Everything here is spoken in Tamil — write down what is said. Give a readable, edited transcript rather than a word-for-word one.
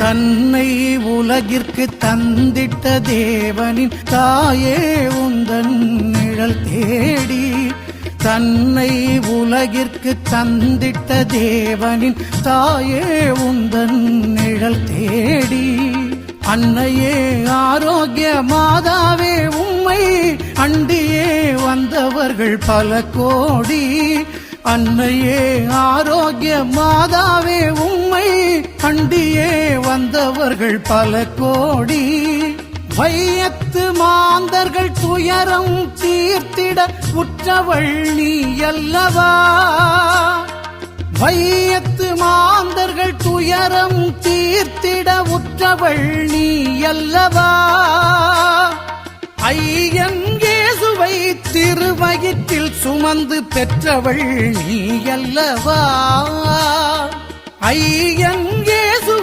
தன்னை உலகிற்கு தந்திட்ட தேவனின் தாயே உந்தன் நிழல் தேடி, தன்னை உலகிற்கு தந்திட்ட தேவனின் தாயே உந்தன் நிழல் தேடி, அன்னையே ஆரோக்கிய மாதாவே உம்மை அண்டியே வந்தவர்கள் பல கோடி, அன்னையே ஆரோக்கிய மாதாவே உம்மை அண்டியே வந்தவர்கள் பல கோடி, வையத்து மாந்தர்கள் துயரம் தீர்த்திட உற்றவள் நீ அல்லவா, வையத்து மாந்தர்கள் துயரம் தீர்த்திட உற்றவள் நீ அல்லவா, ஐயன் இயேசுவை திருவயிற்றில் சுமந்து பெற்றவள் நீ அல்லவா, ஐயன்